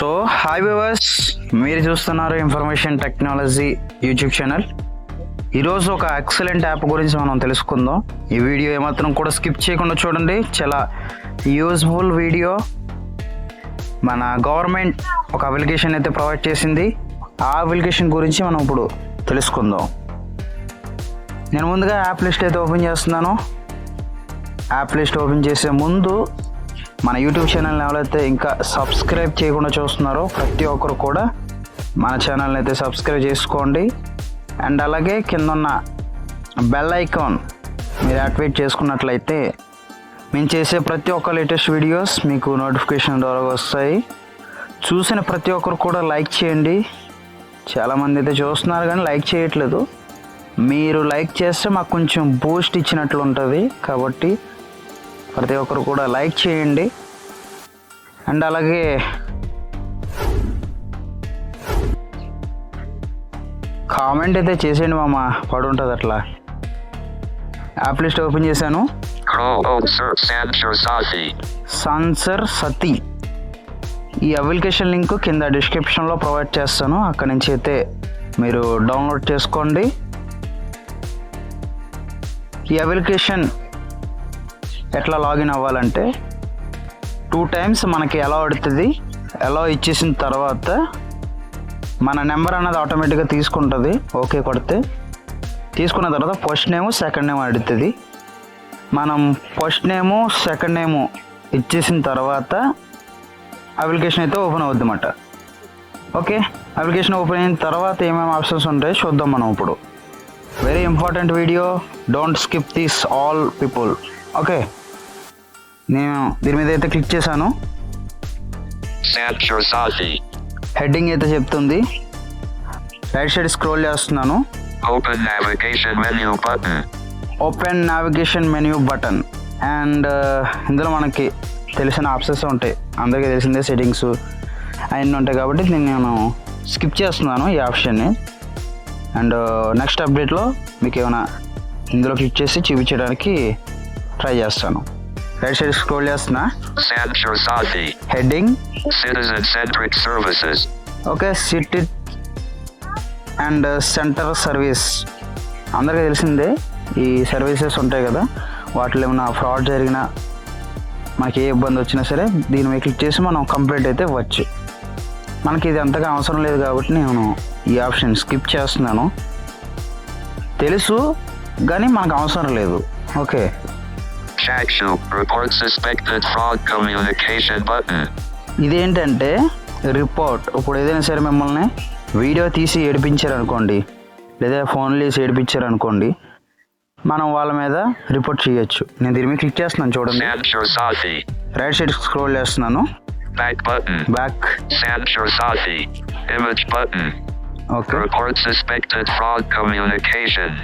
So hi viewers, మీరు చూస్తున్నారు information technology YouTube channel. ఈరోజు ఒక ఎక్సలెంట్ యాప్ గురించి మనం తెలుసుకుందాం. ఈ వీడియో ఏమాత్రం కూడా స్కిప్ చేయకుండా చూడండి. చాలా యూజ్ఫుల్ వీడియో. మన గవర్నమెంట్ ఒక అప్లికేషన్ అయితే ప్రొవైడ్ చేసింది. ఆ అప్లికేషన్ గురించి మనం ఇప్పుడు తెలుసుకుందాం. నేను ముందుగా యాప్ లిస్ట్ అయితే ఓపెన్ చేస్తున్నాను. యాప్ లిస్ట్ ఓపెన్ చేసే ముందు మన యూట్యూబ్ ఛానల్ని ఎవరైతే ఇంకా సబ్స్క్రైబ్ చేయకుండా చూస్తున్నారో ప్రతి ఒక్కరు కూడా మన ఛానల్ని అయితే సబ్స్క్రైబ్ చేసుకోండి. అండ్ అలాగే కింద ఉన్న బెల్ ఐకాన్ మీరు యాక్టివేట్ చేసుకున్నట్లయితే మేము చేసే ప్రతి ఒక్క లేటెస్ట్ వీడియోస్ మీకు నోటిఫికేషన్ ద్వారా వస్తాయి. చూసిన ప్రతి ఒక్కరు కూడా లైక్ చేయండి. చాలామంది అయితే చూస్తున్నారు కానీ లైక్ చేయట్లేదు. మీరు లైక్ చేస్తే మాకు కొంచెం బూస్ట్ ఇచ్చినట్లు ఉంటుంది. కాబట్టి ప్రతి ఒక్కరు కూడా లైక్ చేయండి. అండ్ అలాగే కామెంట్ అయితే చేసేయండి మామ, పడుంటుంది అట్లా. యాప్ లిస్ట్ ఓపెన్ చేశాను. సాన్సర్ సతి ఈ అప్లికేషన్ లింక్ కింద డిస్క్రిప్షన్లో ప్రొవైడ్ చేస్తాను. అక్కడి నుంచి అయితే మీరు డౌన్లోడ్ చేసుకోండి. ఈ అప్లికేషన్ ఎట్లా లాగిన్ అవ్వాలంటే 2 times మనకి ఎలా అడుగుతుంది. ఎలా ఇచ్చేసిన తర్వాత మన నెంబర్ అన్నది ఆటోమేటిక్గా తీసుకుంటుంది. ఓకే కొడితే తీసుకున్న తర్వాత ఫస్ట్ నేము సెకండ్ నేమ్ అడుగుతుంది. మనం ఫస్ట్ నేము సెకండ్ నేము ఇచ్చేసిన తర్వాత అప్లికేషన్ అయితే ఓపెన్ అవుద్ది అన్నమాట. ఓకే, అప్లికేషన్ ఓపెన్ అయిన తర్వాత ఏమేమి ఆప్షన్స్ ఉంటాయో చూద్దాం మనం ఇప్పుడు. Very important video, don't skip this all people. Okay, నేను దీని మీద అయితే క్లిక్ చేశాను. హెడ్డింగ్ అయితే చెప్తుంది. రైట్ సైడ్ స్క్రోల్ చేస్తున్నాను. Open navigation menu button. And ఇందులో మనకి తెలిసిన ఆప్షన్స్ ఉంటాయి, అందరికీ తెలిసిందే. సెట్టింగ్స్ అవన్నీ ఉంటాయి కాబట్టి నేను స్కిప్ చేస్తున్నాను ఈ ఆప్షన్ని. అండ్ నెక్స్ట్ అప్డేట్లో మీకు ఏమైనా ఇందులో క్లిక్ చేసి చూపించడానికి ట్రై చేస్తాను. రైట్ సైడ్ స్క్రోల్ చేస్తున్నా. Heading citizen centric services. Okay, city and centre service అందరికీ తెలిసిందే. ఈ సర్వీసెస్ ఉంటాయి కదా, వాటిలో ఏమైనా ఫ్రాడ్ జరిగినా మనకి ఏ ఇబ్బంది వచ్చినా సరే దీని మీద క్లిక్ చేసి మనం కంప్లైంట్ అయితే ఇవ్వచ్చు. మనకి ఇది అంతగా అవసరం లేదు కాబట్టి నేను ఈ ఆప్షన్ స్కిప్ చేస్తున్నాను. తెలుసు కానీ మనకు అవసరం లేదు. ఓకే, ఇదేంటంటే రిపోర్ట్. ఇప్పుడు ఏదైనా సరే మిమ్మల్ని వీడియో తీసి ఏడిపించారనుకోండి, లేదా ఫోన్లు తీసి ఏడిపించారనుకోండి, మనం వాళ్ళ మీద రిపోర్ట్ చేయొచ్చు. నేను దీని మీద క్లిక్ చేస్తున్నాను, చూడండి. రైట్ సైడ్ స్క్రోల్ చేస్తున్నాను. Back. Okay, report suspected fraud communication.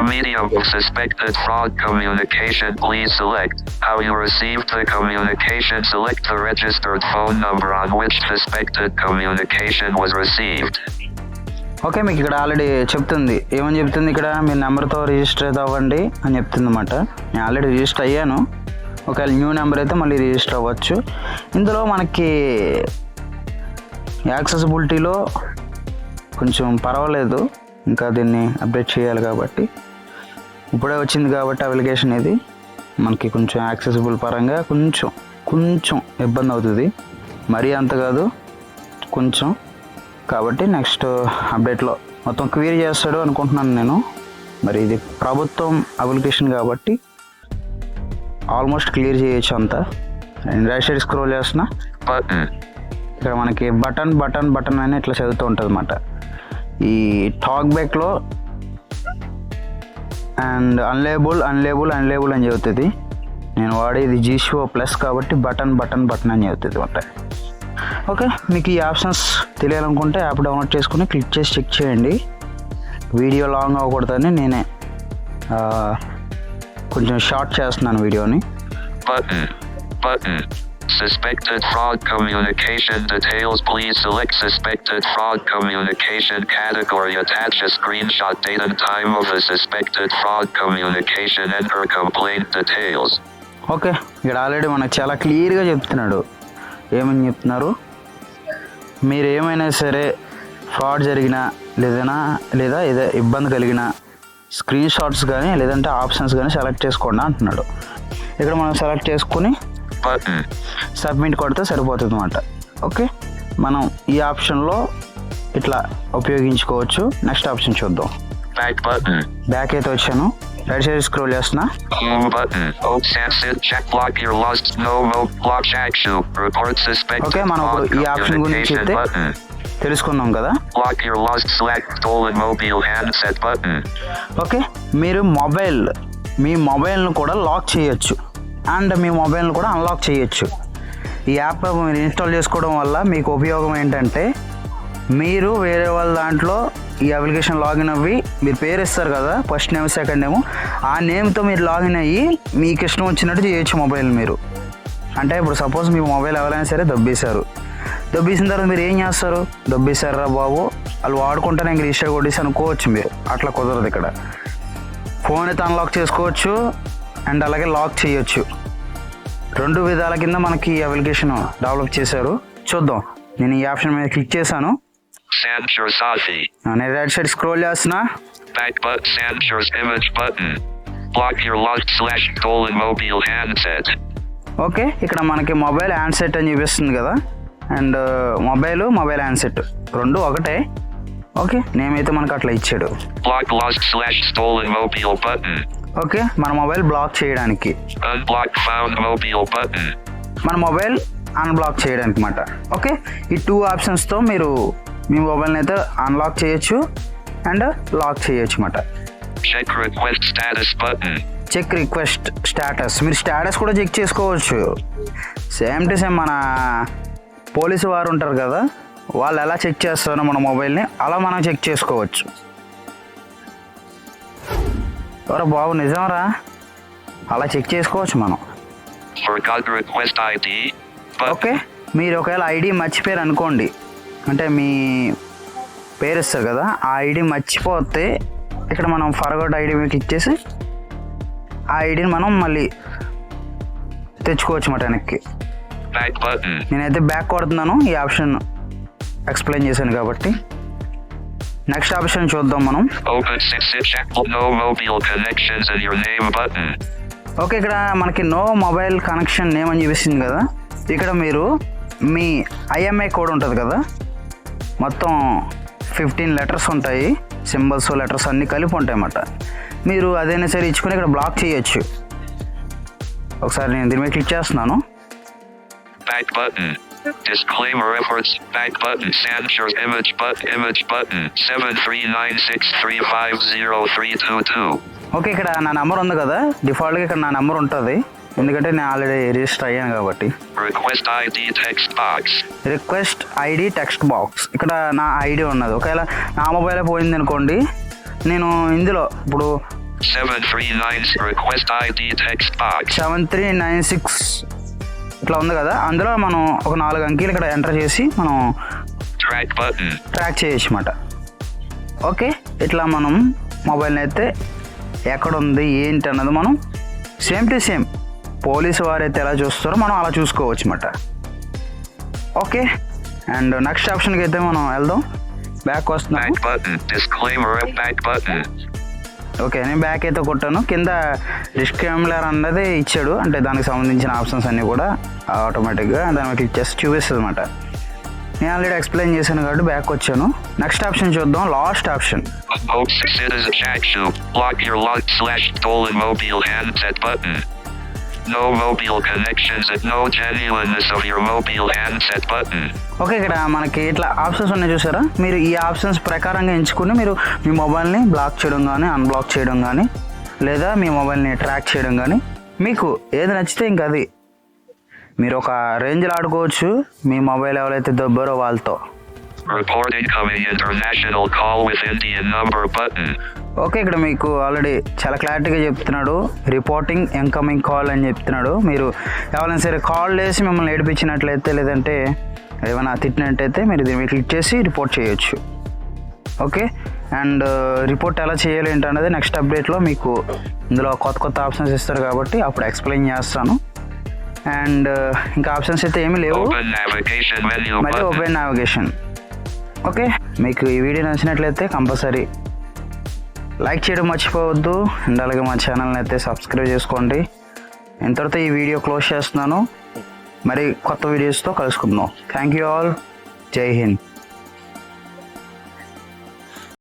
Medium of suspected fraud communication. Please select how you received the communication. Select the registered phone number on which suspected communication was received. Okay, మీకు ఇక్కడ already చెప్తుంది. ఏమని చెప్తుంది ఇక్కడ? మీ నెంబర్తో register అయితే అవ్వండి అని చెప్తుంది అన్నమాట. నేను ఆల్రెడీ రిజిస్టర్ అయ్యాను. ఒకవేళ న్యూ నెంబర్ అయితే మళ్ళీ రిజిస్టర్ అవ్వచ్చు. ఇందులో మనకి యాక్సెసిబిలిటీలో కొంచెం పర్వాలేదు, ఇంకా దీన్ని అప్డేట్ చేయాలి కాబట్టి. ఇప్పుడే వచ్చింది కాబట్టి అప్లికేషన్ ఇది మనకి కొంచెం యాక్సెసిబుల్ పరంగా కొంచెం ఇబ్బంది అవుతుంది. మరీ అంత కాదు, కొంచెం. కాబట్టి నెక్స్ట్ అప్డేట్లో మొత్తం క్లియర్ చేస్తాడు అనుకుంటున్నాను నేను. మరి ఇది ప్రభుత్వం అప్లికేషన్ కాబట్టి ఆల్మోస్ట్ క్లియర్ చేయొచ్చు అంతా. రైట్ సైడ్ స్క్రోల్ చేస్తున్నా. ఇక్కడ మనకి బటన్ అని ఇట్లా చదువుతూ ఉంటుంది అన్నమాట. ఈ టాక్ బ్యాక్లో అండ్ అన్లేబుల్ అని చెబుతుంది. నేను వాడేది జీషో ప్లస్ కాబట్టి బటన్ అని చెబుతుంది అన్నమాట. ఓకే, మీకు ఈ ఆప్షన్స్ తెలియాలనుకుంటే యాప్ డౌన్లోడ్ చేసుకుని క్లిక్ చేసి చెక్ చేయండి. వీడియో లాంగ్ అవ్వకూడదని నేనే కొంచెం షార్ట్ చేస్తున్నాను వీడియోని. Suspected fraud communication details. Please select suspected fraud communication category. Attach a screenshot, date and time of the suspected fraud communication. Enter complaint details. Okay, ఇక్కడ already మనకు చాలా క్లియర్గా చెప్తున్నాడు. ఏమని చెప్తున్నారు? మీరు ఏమైనా సరే ఫ్రాడ్ జరిగినా లేదా ఏదో ఇబ్బంది కలిగిన స్క్రీన్ షాట్స్ కానీ లేదంటే ఆప్షన్స్ కానీ సెలెక్ట్ చేసుకోండి అంటున్నాడు. ఇక్కడ మనం సెలెక్ట్ చేసుకుని button, సబ్మిట్ కొడితే సరిపోతుంది అన్నమాట. ఓకే, మనం ఈ ఆప్షన్లో ఇట్లా ఉపయోగించుకోవచ్చు. నెక్స్ట్ ఆప్షన్ చూద్దాం. back button, బ్యాక్ అయితే వచ్చాను, రైట్ సైడ్ స్క్రోల్ చేస్తున్నా. home button, sensitive, check block your lost, no block action, report suspected Okay, మనం fraud ఇప్పుడు ఈ ఆప్షన్ గురించి communication అయితే button, తెలుసుకుందాం కదా. block your lost, select stolen mobile handset button, okay, మీరు మీ మొబైల్ను కూడా లాక్ చేయొచ్చు అండ్ మీ మొబైల్ను కూడా అన్లాక్ చేయొచ్చు. ఈ యాప్ మీరు ఇన్స్టాల్ చేసుకోవడం వల్ల మీకు ఉపయోగం ఏంటంటే, మీరు వేరే వాళ్ళ దాంట్లో ఈ అప్లికేషన్ లాగిన్ అవ్వి మీరు పేరు ఇస్తారు కదా, ఫస్ట్ నేమ్ సెకండ్ నేమ్, ఆ నేమ్తో మీరు లాగిన్ అయ్యి మీకు ఇష్టం వచ్చినట్టు చేయొచ్చు మొబైల్ మీరు. అంటే ఇప్పుడు సపోజ్ మీ మొబైల్ ఎవరైనా సరే దొబ్బేసిన తర్వాత మీరు ఏం చేస్తారు, దొబ్బేశారా బాబు వాళ్ళు వాడుకుంటే నేను రిజిస్టర్ కొట్టేసి అనుకోవచ్చు మీరు. అట్లా కుదరదు. ఇక్కడ ఫోన్ అయితే అన్లాక్ చేసుకోవచ్చు అండ్ అలాగే లాక్ చేయొచ్చు. 2 విధాల కింద మనకి ఈ అప్లికేషన్ డెవలప్ చేశారు. చూద్దాం. నేను ఈ ఆప్షన్ మీద క్లిక్ చేశాను. Sanchor Sathi, నేను రైట్ సైడ్ స్క్రోల్ చేస్తున్నా. back button, Sanchor's image button, block your lost / stolen mobile handset, okay, ఇక్కడ మనకి మొబైల్ హ్యాండ్సెట్ అని చూపిస్తుంది కదా, అండ్ మొబైల్ హ్యాండ్సెట్ 2 ఒకటే. ఓకే, నేమ్ అయితే మనకు అట్లా ఇచ్చాడు. block lost / stolen mobile button, okay, మన మొబైల్ బ్లాక్ చేయడానికి, unblock found mobile button, మన మొబైల్ అన్బ్లాక్ చేయడానికి అన్నమాట. ఓకే, ఈ 2 ఆప్షన్స్తో మీరు మీ మొబైల్ని అయితే అన్లాక్ చేయొచ్చు అండ్ లాక్ చేయొచ్చు అన్నమాట. check request status button, check request status, మీరు స్టేటస్ కూడా చెక్ చేసుకోవచ్చు. సేమ్ టు సేమ్ మన పోలీసు వారు ఉంటారు కదా, వాళ్ళు ఎలా చెక్ చేస్తారో మన మొబైల్ని అలా మనం చెక్ చేసుకోవచ్చు. ఎవరో బాబు నిజంరా, అలా చెక్ చేసుకోవచ్చు మనం. forgot request ID button, okay, మీరు ఒకవేళ ఐడి మర్చిపోయారు అనుకోండి, అంటే మీ పేరు ఇస్తారు కదా, ఆ ఐడి మర్చిపోతే ఇక్కడ మనం ఫర్గాట్ ఐడి మీద క్లిక్ చేసి ఆ ఐడిని మనం మళ్ళీ తెచ్చుకోవచ్చు అన్నమాట వెనక్కి. back button, నేనైతే బ్యాక్ కొడుతున్నాను, ఈ ఆప్షన్ ఎక్స్ప్లెయిన్ చేశాను కాబట్టి. నెక్స్ట్ ఆప్షన్ చూద్దాం మనం. open 6 check no mobile connections in your name button, okay, ఇక్కడ మనకి నో మొబైల్ కనెక్షన్ నేమ్ అని చూపిస్తుంది కదా, ఇక్కడ మీరు మీ ఐఎంఐ కోడ్ ఉంటుంది కదా, మొత్తం 15 లెటర్స్ ఉంటాయి, సింబల్స్ లెటర్స్ అన్నీ కలిపి ఉంటాయి అన్నమాట. మీరు అదైనా సరే ఇచ్చుకొని ఇక్కడ బ్లాక్ చేయొచ్చు. ఒకసారి నేను దీని మీద క్లిక్ చేస్తున్నాను. back button, disclaimer efforts, back button, Sanchor's image button, 73963503222. Okay, ఇక్కడ నా నెంబర్ ఉంది కదా, డిఫాల్ట్గా ఇక్కడ నా నెంబర్ ఉంటుంది, ఎందుకంటే నేను ఆల్రెడీ రిజిస్టర్ అయ్యాను కాబట్టి. request ID text box, request ID text box, ఇక్కడ నా ఐడి ఉన్నది. ఒకవేళ నా మొబైల్ పోయింది అనుకోండి, నేను ఇందులో ఇప్పుడు 739 request ID text box, 7396 ఇట్లా ఉంది కదా, అందులో మనం ఒక 4 అంకెలు ఇక్కడ ఎంటర్ చేసి మనం track button, ట్రాక్ చేయొచ్చు అన్నమాట. ఓకే, ఇట్లా మనం మొబైల్ని అయితే ఎక్కడ ఉంది ఏంటి అన్నది మనం సేమ్ టు సేమ్ పోలీసు వారైతే ఎలా చూస్తారో మనం అలా చూసుకోవచ్చు అన్నమాట. ఓకే, అండ్ నెక్స్ట్ ఆప్షన్కి అయితే మనం వెళ్దాం. బ్యాక్ వస్తున్నాం. back button, disclaimer back button, okay, నేను బ్యాక్ అయితే కొట్టాను. కింద డిస్క్లైమర్ అన్నది ఇచ్చాడు, అంటే దానికి సంబంధించిన ఆప్షన్స్ అన్నీ కూడా ఆటోమేటిక్గా దాని మీద క్లిక్ చేసి చూపిస్తుంది అన్నమాట. నేను ఆల్రెడీ ఎక్స్ప్లెయిన్ చేశాను కాబట్టి బ్యాక్ వచ్చాను. నెక్స్ట్ ఆప్షన్ చూద్దాం, last option. citizen action, block your lost / stolen mobile handset button, no mobile connections and no genuineness of your mobile handset button, okay, ఇక్కడ మనకి ఇట్లా ఆప్షన్స్ ఉన్నాయి చూసారా, మీరు ఈ ఆప్షన్స్ ప్రకారంగా ఎంచుకుని మీరు మీ మొబైల్ని బ్లాక్ చేయడం కానీ అన్బ్లాక్ చేయడం కానీ లేదా మీ మొబైల్ని ట్రాక్ చేయడం కానీ మీకు ఏది నచ్చితే ఇంకా అది మీరు ఒక రేంజ్లో ఆడుకోవచ్చు మీ మొబైల్ ఎవరైతే దొబ్బారో వాళ్ళతో. report incoming international call with Indian number button, okay, ఇక్కడ మీకు ఆల్రెడీ చాలా క్లారిటీగా చెప్తున్నాడు, రిపోర్టింగ్ ఇన్కమింగ్ కాల్ అని చెప్తున్నాడు. మీరు ఎవరైనా సరే కాల్ చేసి మిమ్మల్ని ఏడిపించినట్లయితే లేదంటే ఏమైనా తిట్టినట్టయితే మీరు దీన్ని క్లిక్ చేసి రిపోర్ట్ చేయొచ్చు. ఓకే, అండ్ రిపోర్ట్ ఎలా చేయాలి ఏంటన్నది నెక్స్ట్ అప్డేట్లో మీకు ఇందులో కొత్త ఆప్షన్స్ ఇస్తారు కాబట్టి అప్పుడు ఎక్స్ప్లెయిన్ చేస్తాను. అండ్ ఇంకా ఆప్షన్స్ అయితే ఏమీ లేవు. Open navigation menu మళ్ళీ button. Open navigation. ఓకే, మీకు ఈ వీడియో నచ్చినట్లయితే కంపల్సరీ లైక్ చేయడం మర్చిపోవద్దు. అండ్ అలాగే మా ఛానల్ని అయితే సబ్స్క్రైబ్ చేసుకోండి. ఇంతటితో ఈ వీడియో క్లోజ్ చేస్తున్నాను. మరి కొత్త వీడియోస్తో కలుసుకుందాం. Thank you all. జై హింద్.